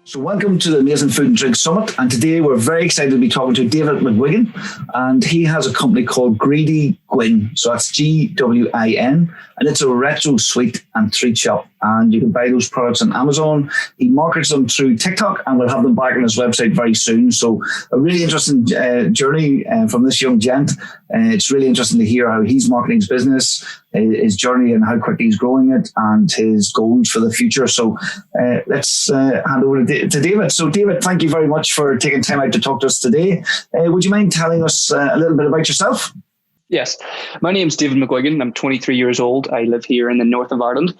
So welcome to the Amazing Food and Drink Summit, and today we're very excited to be talking to David McGuigan, and he has a company called Gweedy Gwin, so that's Gwin, and it's a retro sweet and treat shop, and you can buy those products on Amazon. He markets them through TikTok, and we'll have them back on his website very soon. So a really interesting journey from this young gent. It's really interesting to hear how he's marketing his business, his journey and how quickly he's growing it, and his goals for the future. So let's hand over to David. So David, thank you very much for taking time out to talk to us today. Would you mind telling us a little bit about yourself? Yes, my name's David McGuigan. I'm 23 years old. I live here in the north of Ireland.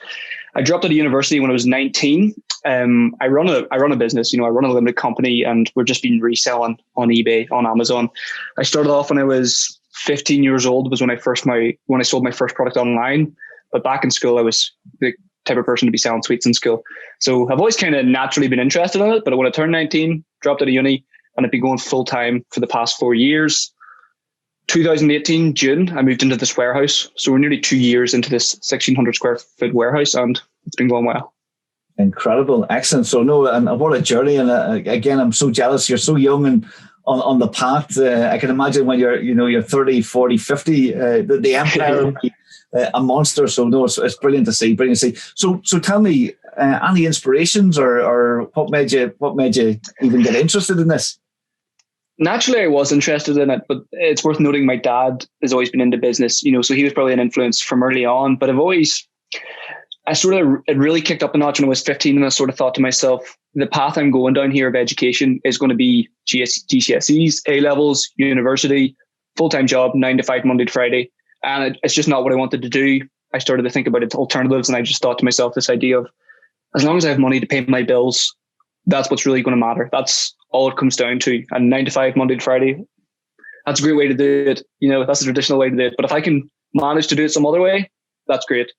I dropped out of university when I was 19. I run a business, I run a limited company, and we're just been reselling on eBay, on Amazon. I started off when I was 15 years old, was when I sold my first product online. But back in school, I was the type of person to be selling sweets in school. So I've always kind of naturally been interested in it. But when I turned 19, dropped out of uni, and I've been going full time for the past 4 years. 2018, June, I moved into this warehouse. So we're nearly 2 years into this 1,600 square foot warehouse, and it's been going well. Incredible. Excellent. So no, and what a journey. And again, I'm so jealous. You're so young and on the path. I can imagine when you're 30, 40, 50, the empire will be a monster. So no, it's brilliant to see. So tell me, any inspirations or what made you even get interested in this? Naturally, I was interested in it, but it's worth noting my dad has always been into business, so he was probably an influence from early on. But it really kicked up a notch when I was 15, and I sort of thought to myself, the path I'm going down here of education is going to be GCSEs, A-levels, university, full-time job, 9 to 5, Monday to Friday. And it's just not what I wanted to do. I started to think about alternatives, and I just thought to myself this idea of, as long as I have money to pay my bills, that's what's really going to matter. That's all it comes down to. And 9 to 5, Monday to Friday, that's a great way to do it. That's the traditional way to do it. But if I can manage to do it some other way, that's great.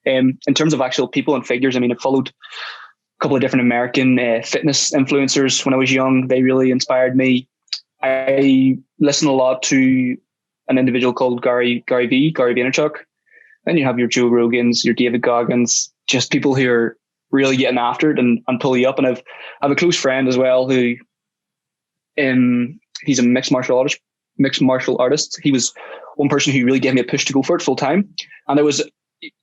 In terms of actual people and figures, I followed a couple of different American fitness influencers when I was young. They really inspired me. I listen a lot to an individual called Gary Vaynerchuk. Then you have your Joe Rogans, your David McGuigans, just people who are really getting after it and pull you up. And I have a close friend as well who, he's a mixed martial artist. He was one person who really gave me a push to go for it full time. And I was,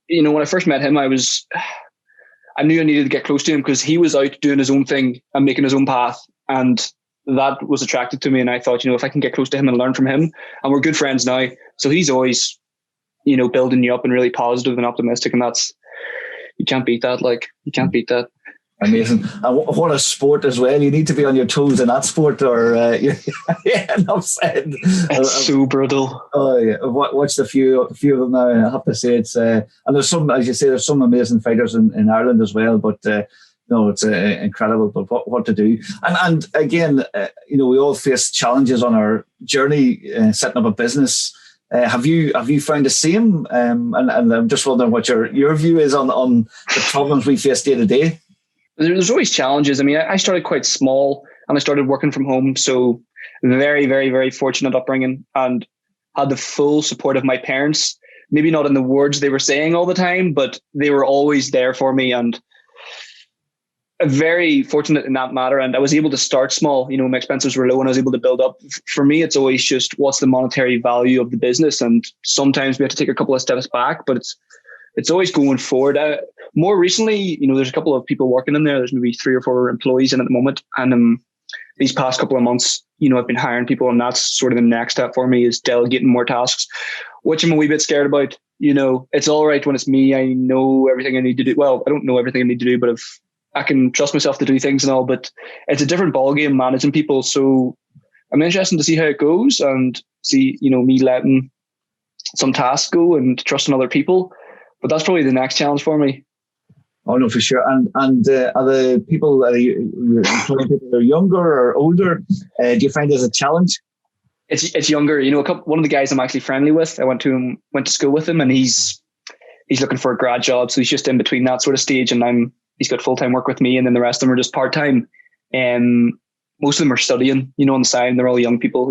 when I first met him, I knew I needed to get close to him because he was out doing his own thing and making his own path. And that was attracted to me. And I thought, if I can get close to him and learn from him, and we're good friends now. So he's always, building you up and really positive and optimistic. And you can't beat that. You can't beat that. Amazing. And what a sport as well. You need to be on your toes in that sport, or enough said. It's so brutal. Oh yeah, I've watched a few of them now, and I have to say it's and there's some, as you say, there's some amazing fighters in Ireland as well. But no, it's incredible. But what to do? And again, we all face challenges on our journey setting up a business. Have you found the same? And I'm just wondering what your view is on the problems we face day to day. There's always challenges. I started quite small, and I started working from home. So very, very, very fortunate upbringing, and had the full support of my parents. Maybe not in the words they were saying all the time, but they were always there for me, and very fortunate in that matter. And I was able to start small. My expenses were low and I was able to build up. For me, it's always just what's the monetary value of the business. And sometimes we have to take a couple of steps back, but it's always going forward. More recently, there's a couple of people working in there. There's maybe 3 or 4 employees in at the moment. And these past couple of months, I've been hiring people, and that's sort of the next step for me, is delegating more tasks, which I'm a wee bit scared about. It's all right when it's me. I know everything I need to do. Well, I don't know everything I need to do, but if I can trust myself to do things and all, but it's a different ballgame managing people. So I'm interested to see how it goes, and see, me letting some tasks go and trusting other people. But that's probably the next challenge for me. Oh no, for sure. And are the people you're employing people that are younger or older? Do you find there's a challenge? It's younger. One of the guys I'm actually friendly with, I went to school with him, and he's looking for a grad job, so he's just in between that sort of stage, and he's got full-time work with me, and then the rest of them are just part-time. Most of them are studying, on the side, and they're all young people,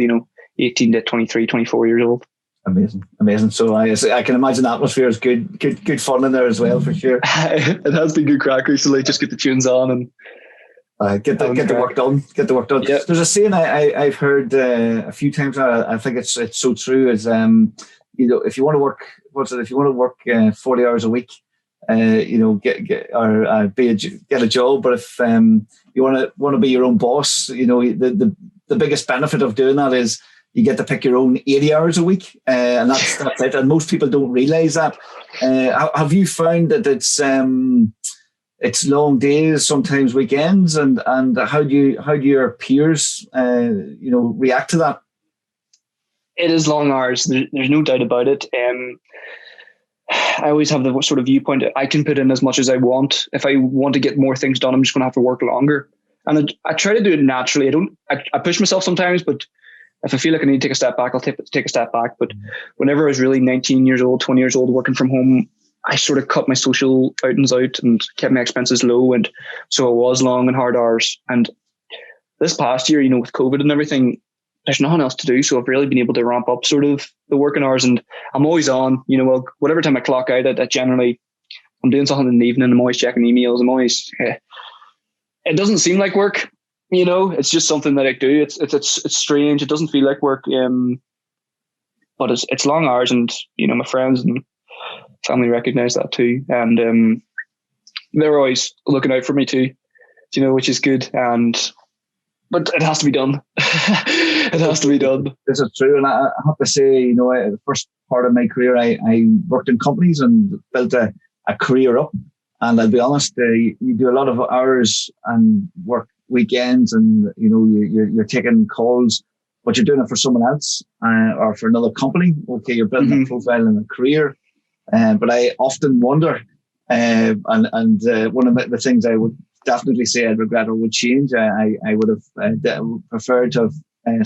18 to 23, 24 years old. Amazing. So I can imagine the atmosphere is good fun in there as well, for sure. It has been good crack recently. Just get the tunes on and Get the work done. Get the work done. Yep. There's a saying I've heard a few times now. I think it's so true. Is if you want to work, if you want to work 40 hours a week, get a job. But if you want to be your own boss, the biggest benefit of doing that is you get to pick your own 80 hours a week, and that's it. And most people don't realize that. Have you found that it's long days, sometimes weekends, and how do your peers react to that? It is long hours. There's no doubt about it. I always have the sort of viewpoint that I can put in as much as I want. If I want to get more things done, I'm just going to have to work longer. And I try to do it naturally. I push myself sometimes, but if I feel like I need to take a step back, I'll take a step back. But whenever I was really 19 years old, 20 years old, working from home, I sort of cut my social outings out and kept my expenses low. And so it was long and hard hours. And this past year, with COVID and everything, there's nothing else to do. So I've really been able to ramp up sort of the working hours, and I'm always on, whatever time I clock out at, generally I'm doing something in the evening. I'm always checking emails. I'm always, it doesn't seem like work, it's just something that I do. It's strange. It doesn't feel like work. But it's long hours, and, my friends and family recognize that too. And, they're always looking out for me too, which is good. But it has to be done. It has to be done. This is true. And I have to say, the first part of my career, I worked in companies and built a career up. And I'll be honest, you do a lot of hours and work weekends, and, you're taking calls, but you're doing it for someone else or for another company. Okay, you're building a profile and a career. But I often wonder, and one of the things I would definitely say I'd regret or would change, I would have preferred to have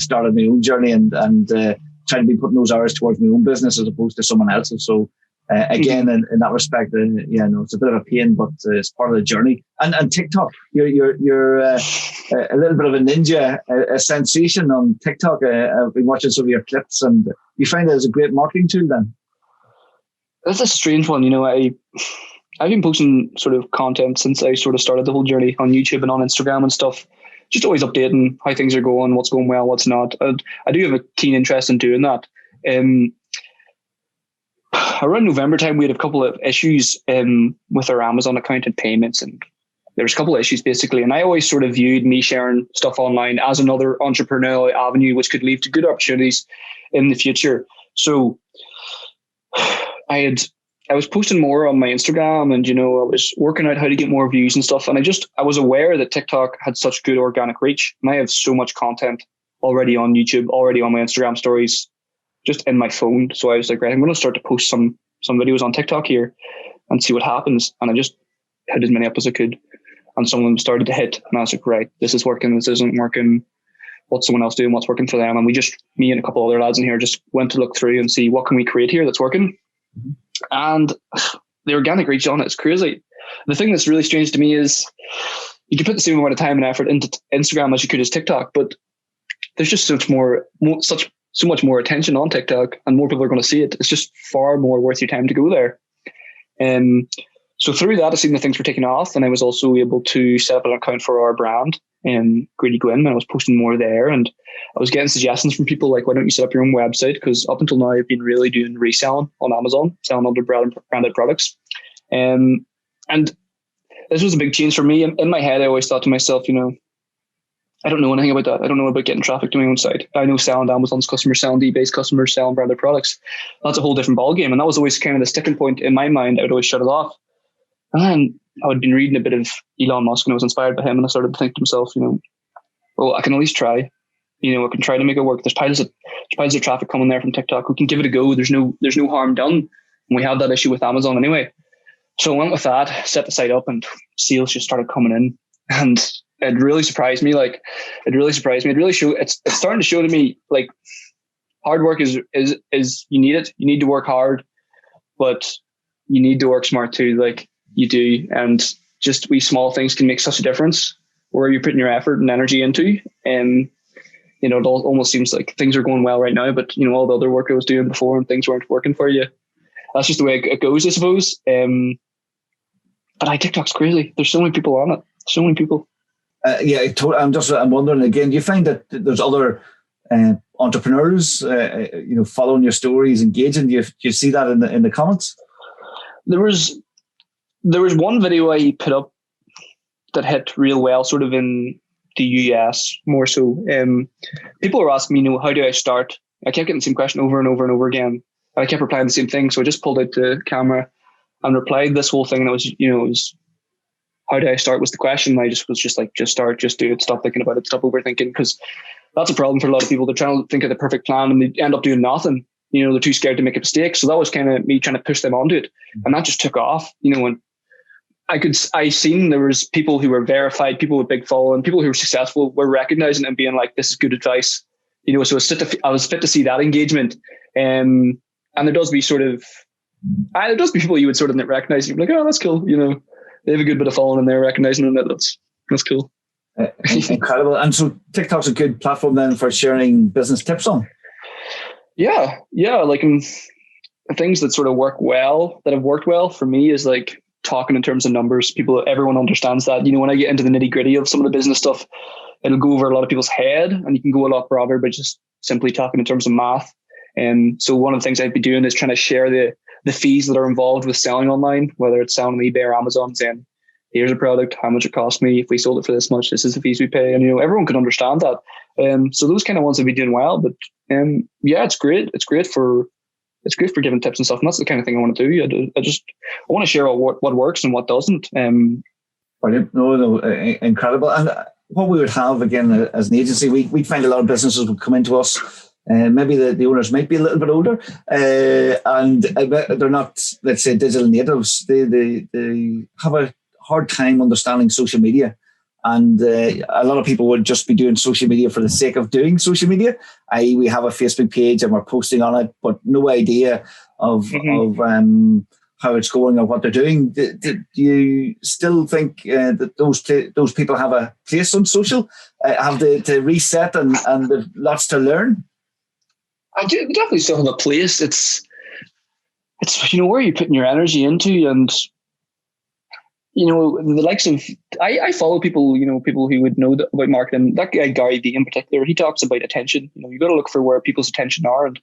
started my own journey and tried to be putting those hours towards my own business as opposed to someone else's. So again, in that respect, it's a bit of a pain, but it's part of the journey. And TikTok, you're a little bit of a ninja, a sensation on TikTok. I've been watching some of your clips, and you find it as a great marketing tool then? That's a strange one. I've been posting sort of content since I sort of started the whole journey on YouTube and on Instagram and stuff. Just always updating how things are going, what's going well, what's not. I do have a keen interest in doing that. Around November time, we had a couple of issues with our Amazon account and payments, and there was a couple of issues basically. And I always sort of viewed me sharing stuff online as another entrepreneurial avenue, which could lead to good opportunities in the future. So I was posting more on my Instagram, and, I was working out how to get more views and stuff. And I was aware that TikTok had such good organic reach, and I have so much content already on YouTube, already on my Instagram stories, just in my phone. So I was like, right, I'm going to start to post some videos on TikTok here and see what happens. And I just had as many up as I could, and some of them started to hit. And I was like, right, this is working, this isn't working. What's someone else doing? What's working for them? And me and a couple other lads in here just went to look through and see what can we create here that's working. And the organic reach on it is crazy. The thing that's really strange to me is you can put the same amount of time and effort into Instagram as you could as TikTok, but there's just so much more attention on TikTok, and more people are going to see it. It's just far more worth your time to go there. So through that, I seen the things were taking off, and I was also able to set up an account for our brand in Gweedy Gwin, and I was posting more there, and I was getting suggestions from people like, why don't you set up your own website? Because up until now, I've been really doing reselling on Amazon, selling other branded products. And this was a big change for me. In my head, I always thought to myself, I don't know anything about that. I don't know about getting traffic to my own site. I know selling to Amazon's customers, selling to eBay's customers, selling branded products. That's a whole different ballgame. And that was always kind of the sticking point in my mind. I would always shut it off. And I had been reading a bit of Elon Musk, and I was inspired by him, and I started to think to myself, well, I can at least try. I can try to make it work. There's piles of traffic coming there from TikTok. We can give it a go. There's no harm done. And we have that issue with Amazon anyway. So I went with that, set the site up, and sales just started coming in. And it really surprised me. It's starting to show to me, like, hard work is you need it. You need to work hard, but you need to work smart too. Like, you do. And just wee small things can make such a difference where you're putting your effort and energy into. And, it almost seems like things are going well right now, but, all the other work I was doing before and things weren't working for you. That's just the way it goes, I suppose. But TikTok's crazy. There's so many people on it. So many people. I'm wondering again. Do you find that there's other entrepreneurs, following your stories, engaging? Do you see that in the comments? There was one video I put up that hit real well, sort of in the US more so. People were asking me, how do I start? I kept getting the same question over and over and over again. I kept replying the same thing, so I just pulled out the camera and replied this whole thing. And it was how do I start was the question. I just was just like, just start, just do it, stop thinking about it, stop overthinking, because that's a problem for a lot of people. They're trying to think of the perfect plan and they end up doing nothing. They're too scared to make a mistake. So that was kind of me trying to push them onto it. And that just took off, and I seen there was people who were verified, people with big following, people who were successful were recognizing it and being like, this is good advice. So I was fit to see that engagement. And there does be people you would sort of recognize. You're like, oh, that's cool. They have a good bit of following and they're recognizing it. That's cool. Incredible. And so TikTok's a good platform then for sharing business tips on. Yeah. Like things that sort of have worked well for me is like talking in terms of numbers. Everyone understands that. When I get into the nitty gritty of some of the business stuff, it'll go over a lot of people's head and you can go a lot broader by just simply talking in terms of math. And so one of the things I'd be doing is trying to share the fees that are involved with selling online, whether it's selling on eBay or Amazon, saying, here's a product, how much it cost me. If we sold it for this much, this is the fees we pay. And, everyone can understand that. So those kind of ones would be doing well, but it's great. It's great for giving tips and stuff. And that's the kind of thing I want to do. I want to share what works and what doesn't. Brilliant. No, incredible. And what we would have again as an agency, we'd find a lot of businesses would come into us. Maybe the owners might be a little bit older, and they're not, let's say, digital natives. They have a hard time understanding social media, and a lot of people would just be doing social media for the sake of doing social media. I.e., we have a Facebook page and we're posting on it, but no idea of how it's going or what they're doing. Do you still think that those people have a place on social? Have to reset and there's lots to learn? I do definitely still have a place. It's where you're putting your energy into, and the likes of I follow people, people who would know about marketing. That guy Gary Vee in particular, he talks about attention. You got to look for where people's attention are and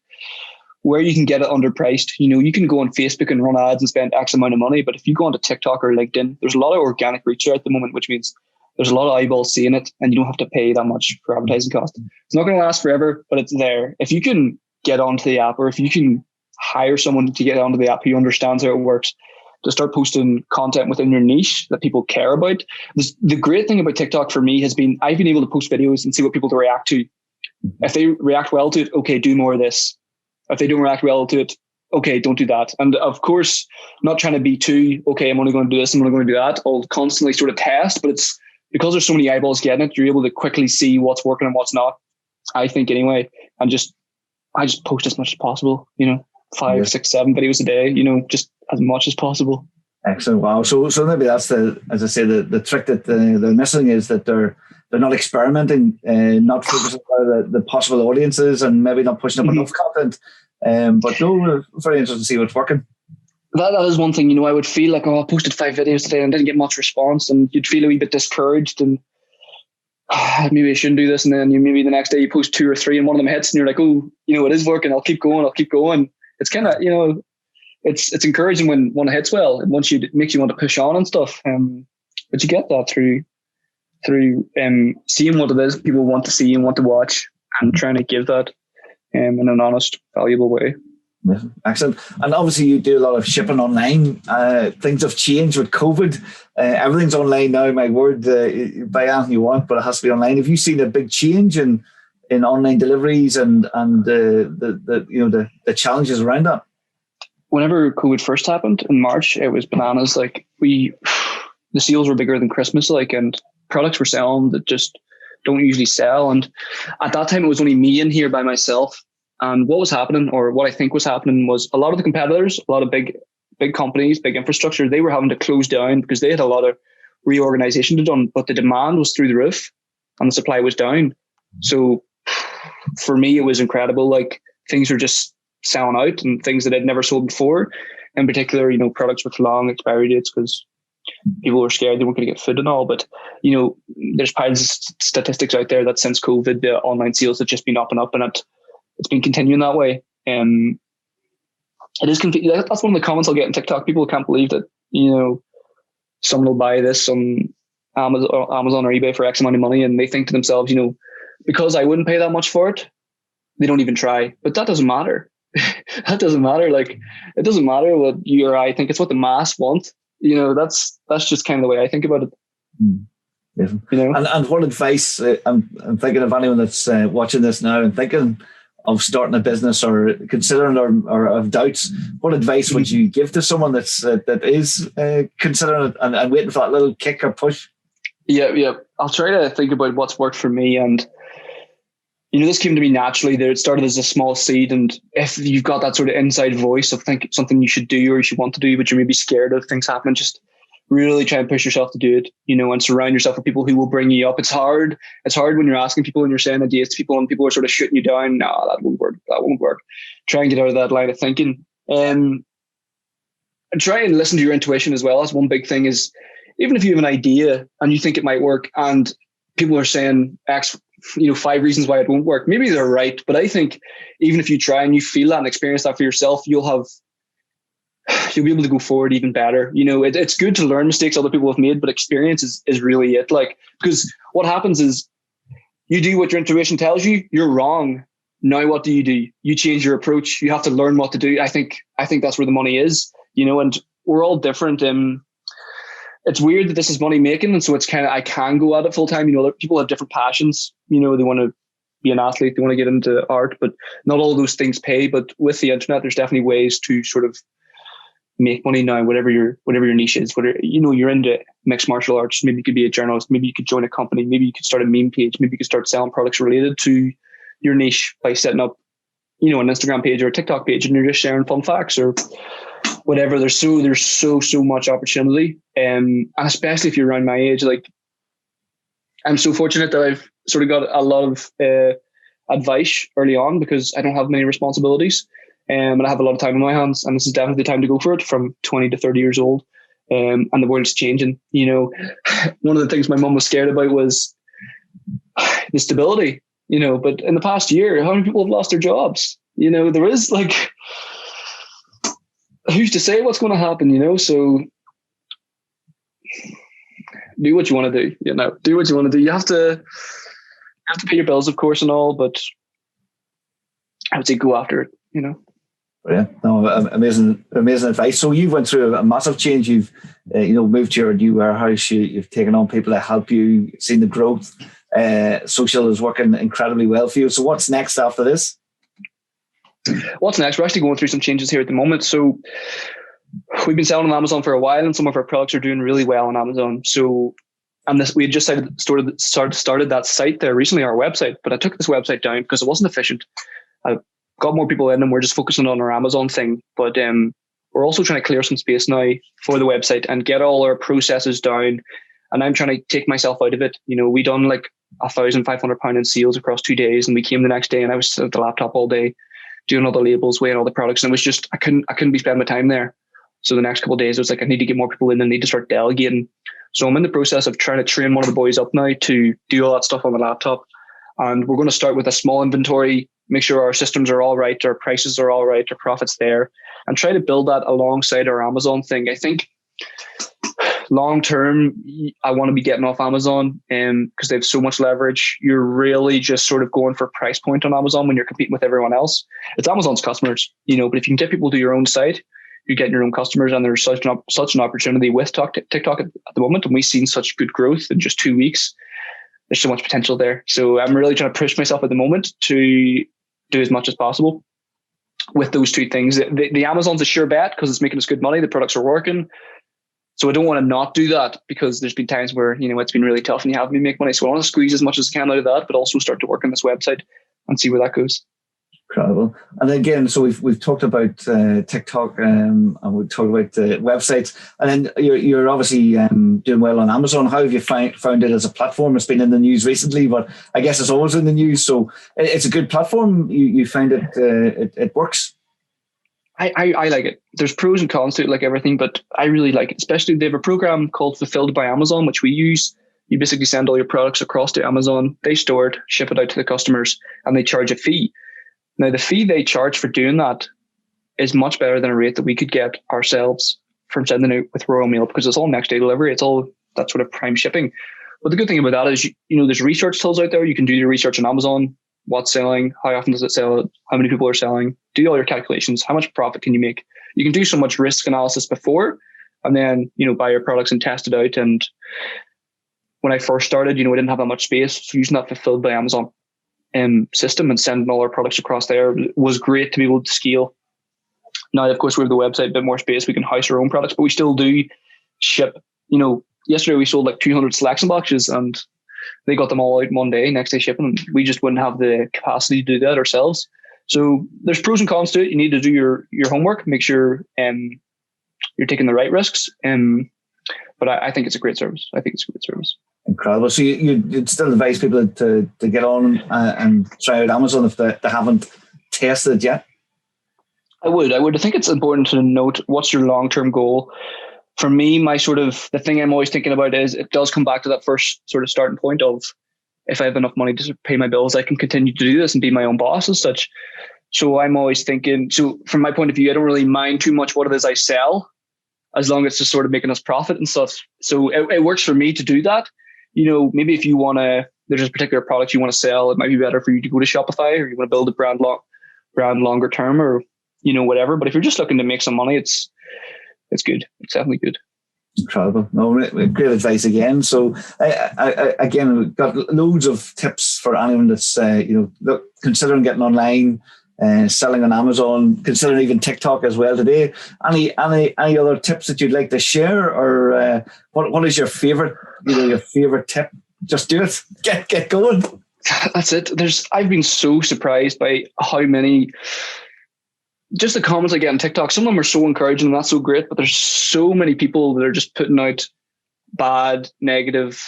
where you can get it underpriced. You can go on Facebook and run ads and spend X amount of money, but if you go onto TikTok or LinkedIn, there's a lot of organic reach there at the moment, which means there's a lot of eyeballs seeing it and you don't have to pay that much for advertising cost. It's not going to last forever, but it's there. If you can get onto the app, or if you can hire someone to get onto the app who understands how it works, to start posting content within your niche that people care about. The great thing about TikTok for me has been I've been able to post videos and see what people react to. If they react well to it, okay, do more of this. If they don't react well to it, okay, don't do that. And of course, not trying to be too, okay, I'm only going to do this, I'm only going to do that. I'll constantly sort of test, but it's because there's so many eyeballs getting it, you're able to quickly see what's working and what's not, I think anyway. And I just post as much as possible, 5, 6, 7 videos a day, just as much as possible. Excellent. Wow. So maybe that's as I say, the trick that they're missing is that they're not experimenting, not focusing on the possible audiences and maybe not pushing up enough content. But no, we're very interested to see what's working. That is one thing, I would feel like, I posted 5 videos today and didn't get much response, and you'd feel a wee bit discouraged and maybe I shouldn't do this. And then maybe the next day you post 2 or 3 and one of them hits and you're like, oh, it is working. I'll keep going. It's kind of, it's encouraging when one hits well and once it makes you want to push on and stuff. But you get that through seeing what it is people want to see and want to watch and trying to give that in an honest, valuable way. Yeah, excellent. And obviously you do a lot of shipping online. Things have changed with COVID. Everything's online now, my word. Buy anything you want, but it has to be online. Have you seen a big change in online deliveries and the challenges around that? Whenever COVID first happened in March, it was bananas. Like the sales were bigger than Christmas, and products were selling that just don't usually sell. And at that time, it was only me in here by myself. And what was happening, or what I think was happening, was a lot of the competitors, a lot of big companies, big infrastructure, they were having to close down because they had a lot of reorganization to done, but the demand was through the roof and the supply was down. So for me, it was incredible. Like things were just selling out and things that I'd never sold before. In particular, products with long expiry dates, because people were scared they weren't going to get food and all. But, you know, there's piles of statistics out there that since COVID, the online sales have just been up and up, and it's been continuing that way. It is confusing. That's one of the comments I'll get on TikTok. People can't believe that, you know, someone will buy this on Amazon or eBay for X amount of money, and they think to themselves, you know, because I wouldn't pay that much for it, they don't even try. But that doesn't matter. That doesn't matter. Like, it doesn't matter what you or I think. It's what the mass want. You know, that's just kind of the way I think about it. Yeah. You know, and what advice? I'm thinking of anyone that's watching this now and thinking of starting a business or considering or of doubts. What advice would you give to someone that is considering it and waiting for that little kick or push? Yeah. I'll try to think about what's worked for me. And, you know, this came to me naturally. There, it started as a small seed. And if you've got that sort of inside voice of think something you should do or you should want to do, but you're maybe scared of things happening, just really try and push yourself to do it, you know, and surround yourself with people who will bring you up. It's hard. It's hard when you're asking people and you're saying ideas to people and people are sort of shooting you down. No, that won't work. That won't work. Try and get out of that line of thinking. And try and listen to your intuition as well. That's one big thing is, even if you have an idea and you think it might work and people are saying X, you know, 5 reasons why it won't work, maybe they're right. But I think even if you try and you feel that and experience that for yourself, you'll be able to go forward even better. You know, it's good to learn mistakes other people have made, but experience is really it. Like, because what happens is you do what your intuition tells you, you're wrong. Now what do? You change your approach. You have to learn what to do. I think that's where the money is, you know, and we're all different. It's weird that this is money making. And so it's kind of, I can go at it full time. You know, people have different passions. You know, they want to be an athlete, they want to get into art, but not all of those things pay. But with the internet, there's definitely ways to sort of make money now, whatever your niche is. Whether, you know, you're into mixed martial arts, maybe you could be a journalist, maybe you could join a company, maybe you could start a meme page, maybe you could start selling products related to your niche by setting up, you know, an Instagram page or a TikTok page, and you're just sharing fun facts or whatever. There's so much opportunity, and especially if you're around my age. Like, I'm so fortunate that I've sort of got a lot of advice early on because I don't have many responsibilities. And I have a lot of time on my hands, and this is definitely the time to go for it from 20 to 30 years old. And the world's changing. You know, one of the things my mum was scared about was the stability, you know, but in the past year, how many people have lost their jobs? You know, there is, like, who's to say what's going to happen, you know? So do what you want to do, you know, do what you want to do. You have to pay your bills, of course, and all, but I would say go after it, you know? Yeah, no, amazing advice. So you went through a massive change. You've, moved to your new warehouse. You've taken on people to help you, seen the growth. Social is working incredibly well for you. So what's next after this? What's next? We're actually going through some changes here at the moment. So we've been selling on Amazon for a while, and some of our products are doing really well on Amazon. So, and we had just started that site there recently, our website. But I took this website down because it wasn't efficient. I got more people in, and we're just focusing on our Amazon thing. But we're also trying to clear some space now for the website and get all our processes down. And I'm trying to take myself out of it. You know, we done like £1,500 in sales across 2 days, and we came the next day, and I was at the laptop all day doing all the labels, weighing all the products, and it was just I couldn't be spending my time there. So the next couple of days, I was like, I need to get more people in and need to start delegating. So I'm in the process of trying to train one of the boys up now to do all that stuff on the laptop. And we're going to start with a small inventory, make sure our systems are all right, our prices are all right, our profits there, and try to build that alongside our Amazon thing. I think long term, I want to be getting off Amazon because they have so much leverage. You're really just sort of going for a price point on Amazon when you're competing with everyone else. It's Amazon's customers, you know, but if you can get people to your own site, you're getting your own customers, and there's such an opportunity with TikTok at the moment. And we've seen such good growth in just 2 weeks. There's so much potential there. So I'm really trying to push myself at the moment to do as much as possible with those two things. The Amazon's a sure bet because it's making us good money. The products are working. So I don't want to not do that because there's been times where, you know, it's been really tough and you have me make money. So I want to squeeze as much as I can out of that, but also start to work on this website and see where that goes. Incredible. And again, so we've talked about TikTok and we've talked about websites, and then you're obviously doing well on Amazon. How have you found it as a platform? It's been in the news recently, but I guess it's always in the news. So it's a good platform. You find it works? I like it. There's pros and cons to it, like everything, but I really like it. Especially they have a program called Fulfilled by Amazon, which we use. You basically send all your products across to Amazon. They store it, ship it out to the customers, and they charge a fee. Now, the fee they charge for doing that is much better than a rate that we could get ourselves from sending it with Royal Mail, because it's all next day delivery. It's all that sort of prime shipping. But the good thing about that is, there's research tools out there. You can do your research on Amazon. What's selling? How often does it sell? How many people are selling? Do all your calculations. How much profit can you make? You can do so much risk analysis before, and then, buy your products and test it out. And when I first started, we didn't have that much space. So using that Fulfilled by Amazon system and sending all our products across there was great to be able to scale. Now, of course, we have the website, a bit more space. We can house our own products, but we still do ship. Yesterday we sold like 200 selection boxes, and they got them all out in one day, next day shipping. And we just wouldn't have the capacity to do that ourselves. So there's pros and cons to it. You need to do your homework, make sure you're taking the right risks. But I think it's a great service. Incredible. So you'd still advise people to get on and try out Amazon if they haven't tested it yet? I would. I think it's important to note what's your long-term goal. For me, the thing I'm always thinking about is it does come back to that first sort of starting point of, if I have enough money to pay my bills, I can continue to do this and be my own boss as such. So I'm always thinking, from my point of view, I don't really mind too much what it is I sell, as long as it's just sort of making us profit and stuff. So it works for me to do that. Maybe if there's a particular product you want to sell, it might be better for you to go to Shopify, or you want to build a brand longer term, or, whatever. But if you're just looking to make some money, it's good. It's definitely good. Incredible. No, great advice again. So again, we've got loads of tips for anyone that's, considering getting online, selling on Amazon, considering even TikTok as well today. Any other tips that you'd like to share, or what is your favorite tip? Just do it. Get going. That's it. I've been so surprised by how many, just the comments I get on TikTok. Some of them are so encouraging and that's so great, but there's so many people that are just putting out bad, negative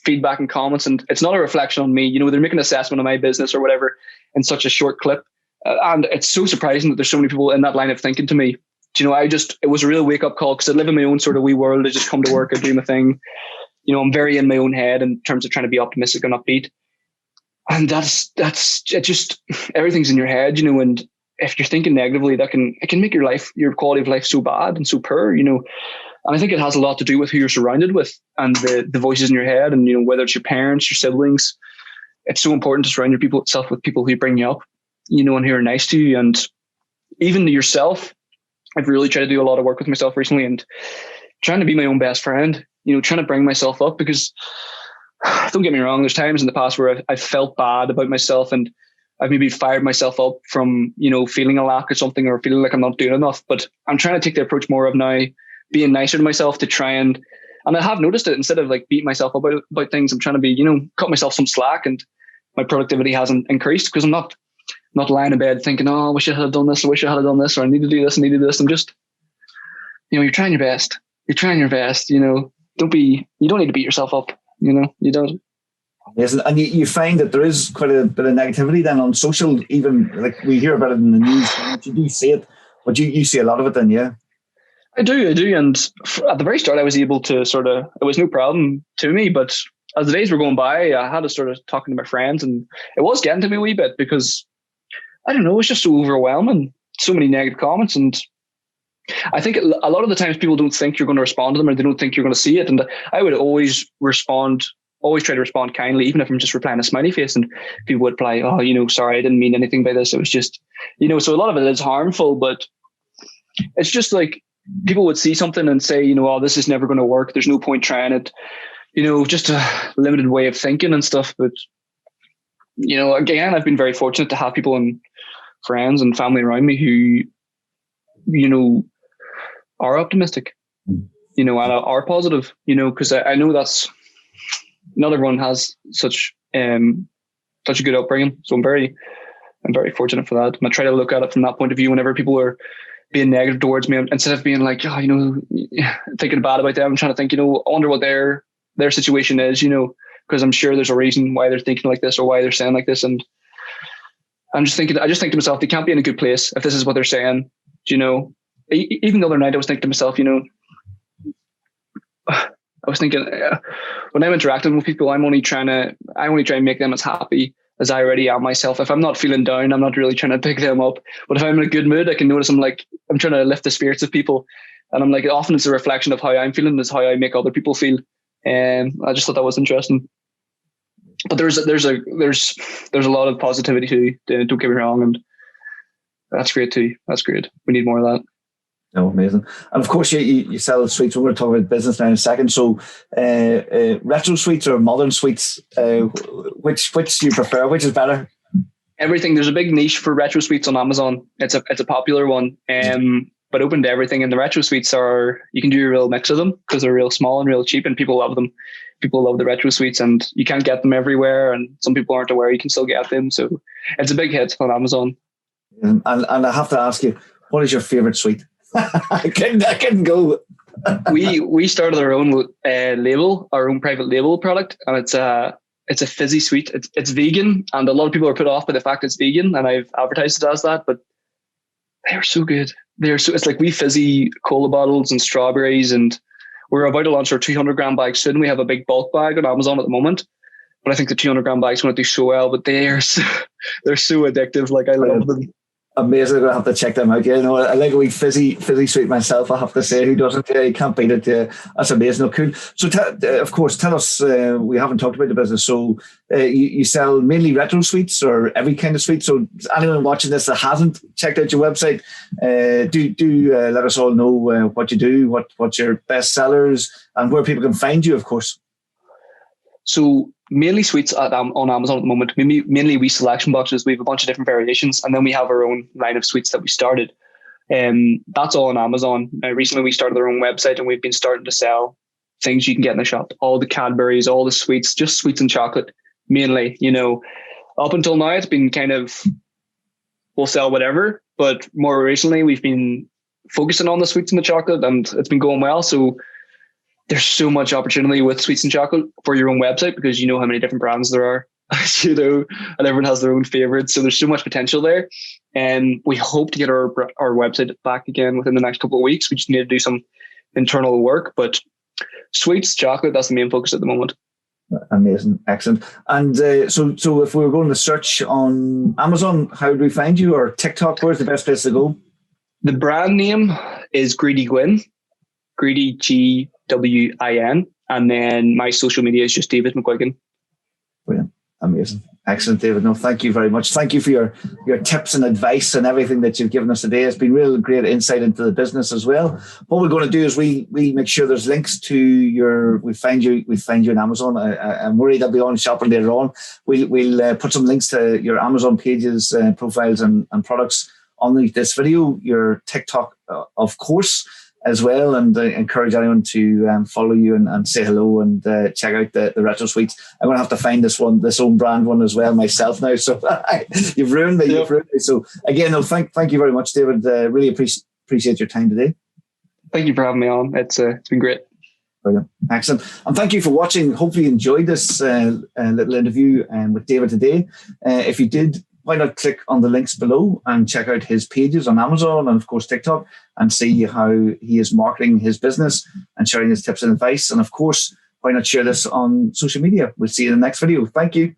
feedback and comments, and it's not a reflection on me. They're making an assessment of my business or whatever in such a short clip, and it's so surprising that there's so many people in that line of thinking to me. It was a real wake up call, because I live in my own sort of wee world. I just come to work, I do my thing. I'm very in my own head in terms of trying to be optimistic and upbeat, and that's it. Just everything's in your head, and if you're thinking negatively, it can make your quality of life so bad and so poor, And I think it has a lot to do with who you're surrounded with and the voices in your head, and whether it's your parents, your siblings. It's so important to surround yourself with people who bring you up, and who are nice to you, and even to yourself. I've really tried to do a lot of work with myself recently, and trying to be my own best friend. Trying to bring myself up, because don't get me wrong, there's times in the past where I've felt bad about myself, and I've maybe fired myself up from, feeling a lack or something, or feeling like I'm not doing enough. But I'm trying to take the approach more of now being nicer to myself, to try and I have noticed it, instead of like beating myself up about things, I'm trying to be, cut myself some slack, and my productivity hasn't increased, because I'm not lying in bed thinking, oh, I wish I had done this, or I need to do this, I need to do this. I'm just, you're trying your best. You don't need to beat yourself up, you don't. Yes, and you find that there is quite a bit of negativity then on social, even like we hear about it in the news. You do see it, but you see a lot of it then, yeah? I do. And at the very start, I was able to it was no problem to me, but as the days were going by, I had to start talking to my friends, and it was getting to me a wee bit, because I don't know, it was just so overwhelming, so many negative comments. And I think a lot of the times people don't think you're going to respond to them, or they don't think you're going to see it. And I would always try to respond kindly, even if I'm just replying a smiley face, and people would reply, oh, sorry, I didn't mean anything by this. It was just, so a lot of it is harmful, but it's just like people would see something and say, oh, this is never going to work. There's no point trying it, just a limited way of thinking and stuff. But, again, I've been very fortunate to have people and friends and family around me who, are optimistic, and are positive, because I know that's, not everyone has such a good upbringing. So I'm very fortunate for that. And I try to look at it from that point of view whenever people are being negative towards me, instead of being like, thinking bad about them. I'm trying to think, I wonder what their situation is, because I'm sure there's a reason why they're thinking like this, or why they're saying like this. And I just think to myself, they can't be in a good place if this is what they're saying. You know, even the other night, I was thinking to myself, you know, I was thinking when I'm interacting with people, I only try and make them as happy as I already am myself. If I'm not feeling down, I'm not really trying to pick them up. But if I'm in a good mood, I can notice I'm trying to lift the spirits of people. And I'm like, often it's a reflection of how I'm feeling is how I make other people feel. And I just thought that was interesting. But there's a lot of positivity too. Don't get me wrong, and that's great too. That's great. We need more of that. No, amazing. And of course, you sell sweets. We're going to talk about business now in a second. So, Retrosweets or modern sweets, which do you prefer? Which is better? Everything. There's a big niche for Retrosweets on Amazon. It's a popular one, but open to everything. And the Retrosweets you can do a real mix of them because they're real small and real cheap, and people love them. People love the Retrosweets, and you can't get them everywhere. And some people aren't aware you can still get them. So it's a big hit on Amazon. And I have to ask you, what is your favorite sweet? I couldn't go. We started our own label, our own private label product, and it's a fizzy sweet. It's vegan, and a lot of people are put off by the fact it's vegan, and I've advertised it as that, but they are so good. It's like wee fizzy cola bottles and strawberries, and we're about to launch our 200 gram bag soon. We have a big bulk bag on Amazon at the moment, but I think the 200 gram bags going to do so well. But they're so addictive. Like I love them. Amazing. I'm going to have to check them out. Yeah, you know, I like a wee fizzy sweet myself. I have to say, who doesn't? You can't beat it. That's amazing. Oh, cool. So, of course, tell us. We haven't talked about the business. So, you sell mainly retro sweets or every kind of sweet. So, anyone watching this that hasn't checked out your website, do let us all know what you do, what's your best sellers, and where people can find you, of course. So mainly sweets on Amazon at the moment, mainly wee selection boxes. We have a bunch of different variations, and then we have our own line of sweets that we started. That's all on Amazon. Recently we started our own website, and we've been starting to sell things you can get in the shop. All the Cadbury's, all the sweets, just sweets and chocolate mainly. You know, up until now it's been kind of, we'll sell whatever, but more recently we've been focusing on the sweets and the chocolate, and it's been going well. So there's so much opportunity with sweets and chocolate for your own website because you know how many different brands there are, you know, and everyone has their own favorites. So there's so much potential there. And we hope to get our website back again within the next couple of weeks. We just need to do some internal work, but sweets, chocolate, that's the main focus at the moment. Amazing. Excellent. And so if we were going to search on Amazon, how do we find you, or TikTok? Where's the best place to go? The brand name is Gweedy Gwin, Gweedy Gwin, and then my social media is just David McGuigan. Brilliant. Amazing. Excellent, David. No, thank you very much. Thank you for your tips and advice and everything that you've given us today. It's been real great insight into the business as well. What we're going to do is we make sure there's links to we find you on Amazon. I'm worried I'll be on shopping later on. We'll put some links to your Amazon pages, profiles and products underneath this video, your TikTok, of course, as well, and encourage anyone to follow you and say hello and check out the Retrosweets. I'm going to have to find this own brand one as well myself now. So you've ruined me. Yep. You've ruined me. So again, no, thank you very much, David. Really appreciate your time today. Thank you for having me on. It's been great. Brilliant. Excellent. And thank you for watching. Hopefully you enjoyed this little interview with David today. If you did, why not click on the links below and check out his pages on Amazon and, of course, TikTok, and see how he is marketing his business and sharing his tips and advice. And, of course, why not share this on social media? We'll see you in the next video. Thank you.